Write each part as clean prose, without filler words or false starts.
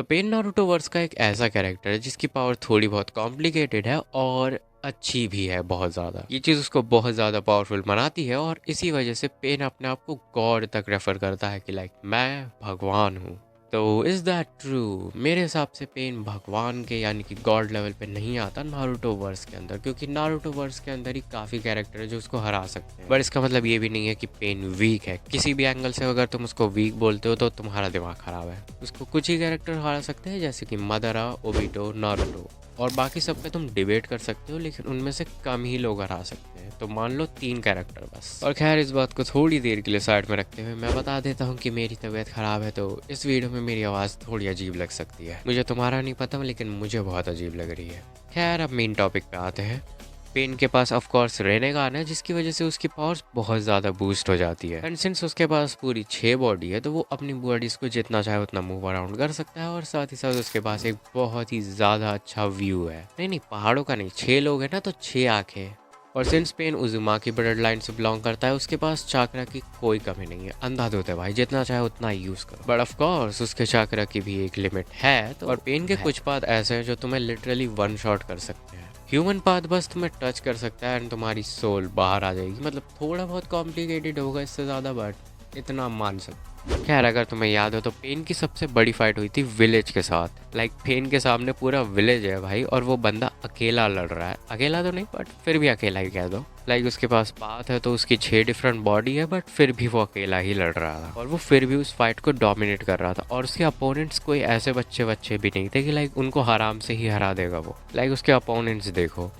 तो pen Naruto verse का एक ऐसा कैरेक्टर है जिसकी पावर थोड़ी बहुत कॉम्प्लिकेटेड है और अच्छी भी है बहुत ज़्यादा। ये चीज़ उसको बहुत ज़्यादा पावरफुल बनाती है और इसी वजह से पेन अपने आप को गॉड तक रेफर करता है कि लाइक मैं भगवान हूँ। तो इज़ दैट ट्रू? मेरे हिसाब से पेन भगवान के यानी कि गॉड लेवल पे नहीं आता नारुतो वर्स के अंदर, क्योंकि नारुतो वर्स के अंदर ही काफ़ी कैरेक्टर है जो उसको हरा सकते हैं। बट इसका मतलब ये भी नहीं है कि पेन वीक है। किसी भी एंगल से अगर तुम उसको वीक बोलते हो तो तुम्हारा दिमाग खराब है। उसको कुछ ही कैरेक्टर हरा सकते हैं जैसे कि मदरा, ओबिटो, नारुतो, और बाकी सब पे तुम डिबेट कर सकते हो, लेकिन उनमें से कम ही लोग हरा सकते हैं। तो मान लो 3 कैरेक्टर बस। और खैर इस बात को थोड़ी देर के लिए साइड में रखते हुए मैं बता देता हूँ कि मेरी तबीयत ख़राब है, तो इस वीडियो में मेरी आवाज़ थोड़ी अजीब लग सकती है। मुझे तुम्हारा नहीं पता, लेकिन मुझे बहुत अजीब लग रही है। खैर अब मेन टॉपिक पे आते हैं। पेन के पास ऑफ कोर्स रेनेगान है, जिसकी वजह से उसकी पावर्स बहुत ज़्यादा बूस्ट हो जाती है। एंड सिंस उसके पास पूरी 6 बॉडी है तो वो अपनी बॉडीज को जितना चाहे उतना मूव अराउंड कर सकता है, और साथ ही साथ उसके पास एक बहुत ही ज़्यादा अच्छा व्यू है। नहीं नहीं, पहाड़ों का नहीं, 6 लोग हैं ना तो 6 आंखें। और सिंस पेन उजुमा की ब्लड लाइन से बिलोंग करता है, उसके पास चाकरा की कोई कमी नहीं है। अंधाधुंध है भाई, जितना चाहे उतना यूज करो। बट ऑफ कोर्स उसके चाकरा की भी एक लिमिट है। तो और पेन के कुछ पाथ ऐसे हैं जो तुम्हें लिटरली वन शॉट कर सकते हैं। ह्यूमन पाथ बस तुम्हें टच कर सकता है एंड तुम्हारी सोल बाहर आ जाएगी। मतलब थोड़ा बहुत कॉम्प्लिकेटेड होगा इससे ज़्यादा, बट इतना मान सकते। खैर अगर तुम्हें याद हो तो पेन की सबसे बड़ी फाइट हुई थी विलेज के साथ। लाइक पेन के सामने पूरा विलेज है भाई, और वो बंदा अकेला लड़ रहा है। अकेला तो नहीं, बट फिर भी अकेला ही कह दो। लाइक उसके पास पाथ है तो उसकी 6 डिफरेंट बॉडी है, बट फिर भी वो अकेला ही लड़ रहा था, और वो फिर भी उस फाइट को डोमिनेट कर रहा था। और उसके अपोनेंट्स कोई ऐसे बच्चे बच्चे भी नहीं थे कि लाइक उनको आराम से ही हरा देगा वो। लाइक उसके अपोनेंट्स देखो,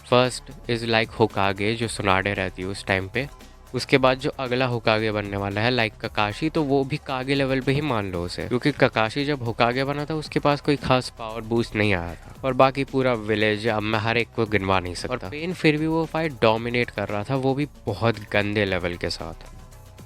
फर्स्ट इज़ लाइक होकागे जो सुनाडे रहती है उस टाइम पे। उसके बाद जो अगला होकागे बनने वाला है लाइक ककाशी, तो वो भी कागे लेवल पे ही मान लो उसे, क्योंकि ककाशी जब होकागे बना था उसके पास कोई खास पावर बूस्ट नहीं आया था। और बाकी पूरा विलेज, अब मैं हर एक को गिनवा नहीं सकता। और पेन फिर भी वो फाइट डोमिनेट कर रहा था, वो भी बहुत गंदे लेवल के साथ।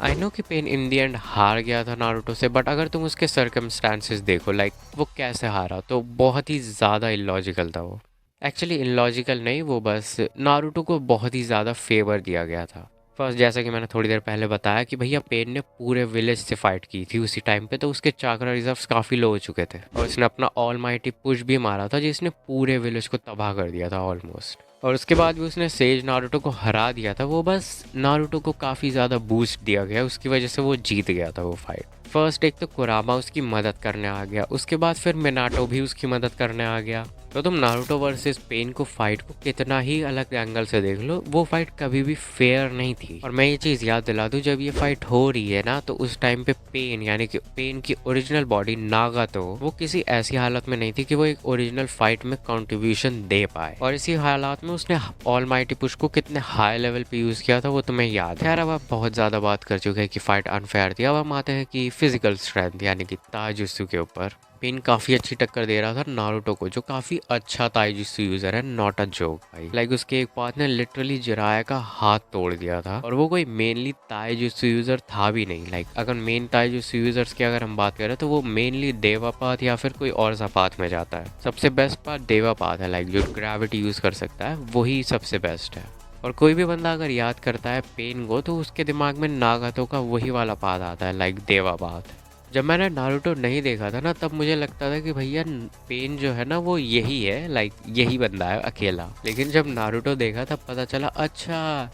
आई नो कि पेन इन दी एंड हार गया था नारुतो से, बट अगर तुम उसके सर्कमस्टांसेस देखो लाइक वो कैसे हारा, तो बहुत ही ज़्यादा इलॉजिकल था वो। एक्चुअली इलॉजिकल नहीं, वो बस नारुतो को बहुत ही ज़्यादा फेवर दिया गया था। फर्स्ट जैसा कि मैंने थोड़ी देर पहले बताया कि भैया पेन ने पूरे विलेज से फाइट की थी उसी टाइम पे, तो उसके चाकरा रिजर्व्स काफ़ी लो हो चुके थे, और उसने अपना ऑल माइटी पुश भी मारा था जिसने पूरे विलेज को तबाह कर दिया था ऑलमोस्ट। और उसके बाद भी उसने सेज नारुतो को हरा दिया था। वो बस नारुतो को काफ़ी ज़्यादा बूस्ट दिया गया, उसकी वजह से वो जीत गया था वो फाइट। फर्स्ट एक तो कुरामा उसकी मदद करने आ गया, उसके बाद फिर मिनाटो भी उसकी मदद करने आ गया। तो तुम नारुतो वर्सेस पेन को फाइट को कितना ही अलग एंगल से देख लो, वो फाइट कभी भी फेयर नहीं थी। और मैं ये चीज़ याद दिला दूं, जब ये फाइट हो रही है ना, तो उस टाइम पे पेन यानी कि पेन की ओरिजिनल बॉडी नागातो वो किसी ऐसी हालत में नहीं थी कि वो एक ओरिजिनल फाइट में कंट्रीब्यूशन दे पाए। और इसी हालात में उसने ऑल माइटी पुश को कितने हाई लेवल पे यूज किया था वो तुम्हें याद है। खैर अब आप बहुत ज्यादा बात कर चुके हैं कि फाइट अनफेयर थी। अब हम आते हैं कि फिजिकल स्ट्रेंथ यानी कि ताइजुत्सु के ऊपर। पेन काफी अच्छी टक्कर दे रहा था नारुतो को, जो काफी अच्छा ताइजुत्सु यूजर है, नॉट अ जोक भाई। लाइक उसके एक पार्ट ने लिटरली जिराया का हाथ तोड़ दिया था, और वो कोई मेनली ताइजुत्सु यूजर था भी नहीं। लाइक अगर मेन ताइजुत्सु यूजर्स की अगर हम बात करें तो वो मेनली देवा पाथ या फिर कोई और सा पाथ में जाता है। सबसे बेस्ट पाथ देवा पाथ है, लाइक जो ग्रेविटी यूज कर सकता है वही सबसे बेस्ट है। और कोई भी बंदा अगर याद करता है पेन को तो उसके दिमाग में नागातो का वही वाला पाथ आता है, लाइक देवा पाथ। जब मैंने नारुतो नहीं देखा था ना, तब मुझे लगता था कि भैया पेन जो है ना वो यही है, लाइक यही बंदा है अकेला। लेकिन जब नारुतो देखा तब पता चला अच्छा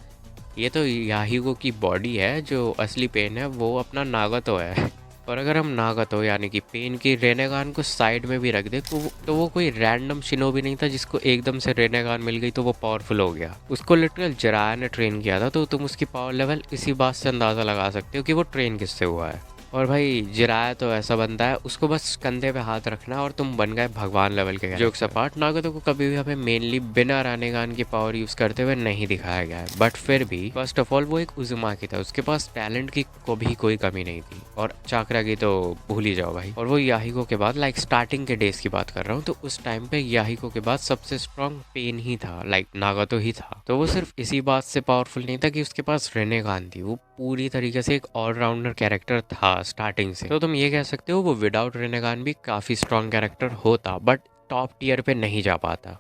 ये तो याहिगो की बॉडी है, जो असली पेन है वो अपना नागातो है। और अगर हम नागातो यानी कि पेन की रेनेगान को साइड में भी रख दे तो वो कोई रैंडम शिनोबी नहीं था जिसको एकदम से रेनेगान मिल गई तो वो पावरफुल हो गया। उसको लिटरल जिराया ने ट्रेन किया था, तो तुम उसकी पावर लेवल इसी बात से अंदाज़ा लगा सकते हो कि वो ट्रेन किससे हुआ है। और भाई जिराया तो ऐसा बनता है, उसको बस कंधे पे हाथ रखना और तुम बन गए भगवान लेवल के। जोक्स अपार्ट, नागतो को कभी भी हमें मेनली बिना रानेगान की पावर यूज करते हुए नहीं दिखाया गया है, बट फिर भी फर्स्ट ऑफ ऑल वो एक उजुमा की था, उसके पास टैलेंट की को भी कोई कमी नहीं थी, और चाकरा की तो भूल ही जाओ भाई। और वो याहिको के बाद लाइक स्टार्टिंग के डेज की बात कर रहा हूँ, तो उस टाइम पे याहिको के बाद सबसे स्ट्रॉन्ग पेन ही था, लाइक नागातो ही था। तो वो सिर्फ इसी बात से पावरफुल नहीं था कि उसके पास रेनेगान थी, वो पूरी तरीके से एक ऑलराउंडर कैरेक्टर था स्टार्टिंग से। तो तुम ये कह सकते हो वो विदाउट रेनेगान भी काफी स्ट्रॉन्ग कैरेक्टर होता, बट टॉप टीयर पे नहीं जा पाता।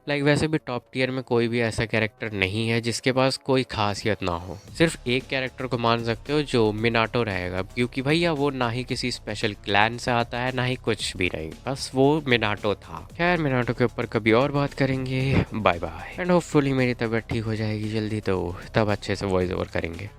लाइक वैसे भी टॉप टियर में कोई भी ऐसा कैरेक्टर नहीं है जिसके पास कोई खासियत ना हो। सिर्फ एक कैरेक्टर को मान सकते हो जो मिनाटो रहेगा, क्योंकि भैया वो ना ही किसी स्पेशल क्लैन से आता है ना ही कुछ भी नहीं, बस वो मिनाटो था। खैर मिनाटो के ऊपर कभी और बात करेंगे। बाय बाय एंड होपफुली मेरी तबीयत ठीक हो जाएगी जल्दी, तो तब अच्छे से वॉइस ओवर करेंगे।